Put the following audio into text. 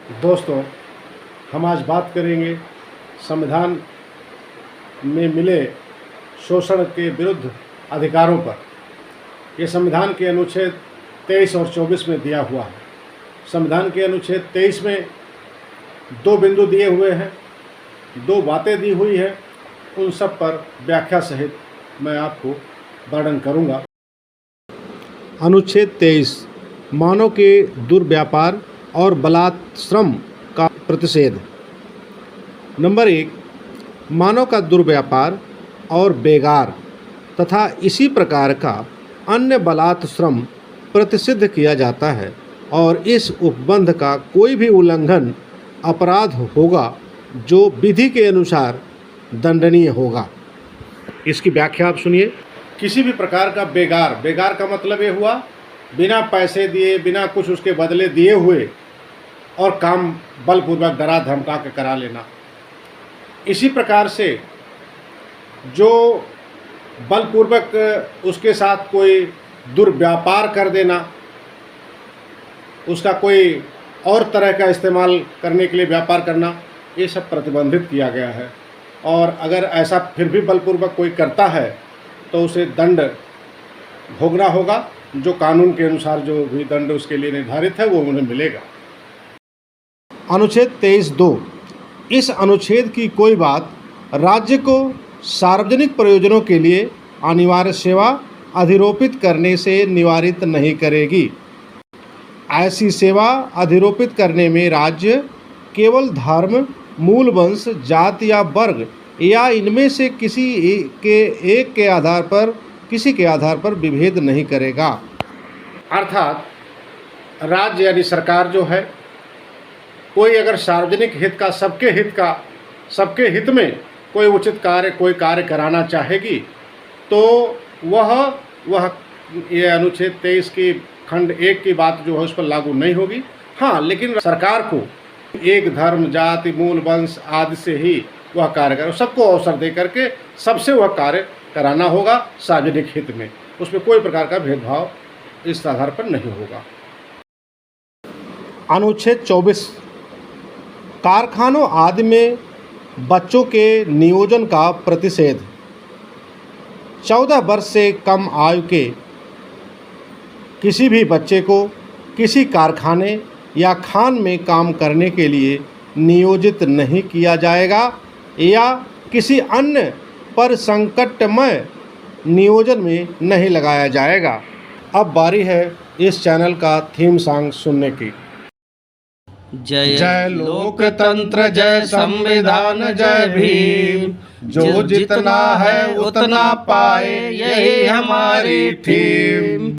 दोस्तों, हम आज बात करेंगे संविधान में मिले शोषण के विरुद्ध अधिकारों पर। ये संविधान के अनुच्छेद 23 और 24 में दिया हुआ है। संविधान के अनुच्छेद 23 में 2 बिंदु दिए हुए हैं, 2 बातें दी हुई है। उन सब पर व्याख्या सहित मैं आपको वर्णन करूंगा। अनुच्छेद 23 मानव के दुर्व्यापार और बलात्श्रम का प्रतिषेध। नंबर 1, मानव का दुर्व्यापार और बेगार तथा इसी प्रकार का अन्य बलात्श्रम प्रतिषिद्ध किया जाता है और इस उपबंध का कोई भी उल्लंघन अपराध होगा जो विधि के अनुसार दंडनीय होगा। इसकी व्याख्या आप सुनिए। किसी भी प्रकार का बेगार का मतलब ये हुआ बिना पैसे दिए, बिना कुछ उसके बदले दिए हुए और काम बलपूर्वक डरा धमका के करा लेना। इसी प्रकार से जो बलपूर्वक उसके साथ कोई दुर्व्यापार कर देना, उसका कोई और तरह का इस्तेमाल करने के लिए व्यापार करना, ये सब प्रतिबंधित किया गया है। और अगर ऐसा फिर भी बलपूर्वक कोई करता है तो उसे दंड भोगना होगा, जो कानून के अनुसार जो भी दंड उसके लिए निर्धारित है वो उन्हें मिलेगा। अनुच्छेद 23(2) इस अनुच्छेद की कोई बात राज्य को सार्वजनिक प्रयोजनों के लिए अनिवार्य सेवा अधिरोपित करने से निवारित नहीं करेगी। ऐसी सेवा अधिरोपित करने में राज्य केवल धर्म, मूल वंश, जाति या वर्ग या इनमें से किसी के आधार पर विभेद नहीं करेगा। अर्थात राज्य यानी सरकार जो है, कोई अगर सार्वजनिक हित का, सबके हित में कोई उचित कार्य, कोई कार्य कराना चाहेगी तो वह ये अनुच्छेद 23 की खंड 1 की बात जो है उस पर लागू नहीं होगी। हाँ, लेकिन सरकार को एक धर्म, जाति, मूल वंश आदि से ही वह कार्य करे, सबको अवसर दे करके सबसे वह कार्य कराना होगा सार्वजनिक हित में। उसमें कोई प्रकार का भेदभाव इस आधार पर नहीं होगा। अनुच्छेद 24 कारखानों आदि में बच्चों के नियोजन का प्रतिषेध। 14 वर्ष से कम आयु के किसी भी बच्चे को किसी कारखाने या खान में काम करने के लिए नियोजित नहीं किया जाएगा या किसी अन्य पर संकटमय नियोजन में नहीं लगाया जाएगा। अब बारी है इस चैनल का थीम सॉन्ग सुनने की। जय लोकतंत्र, जय संविधान, जय भीम। जो जितना है उतना पाए, यही हमारी थीम।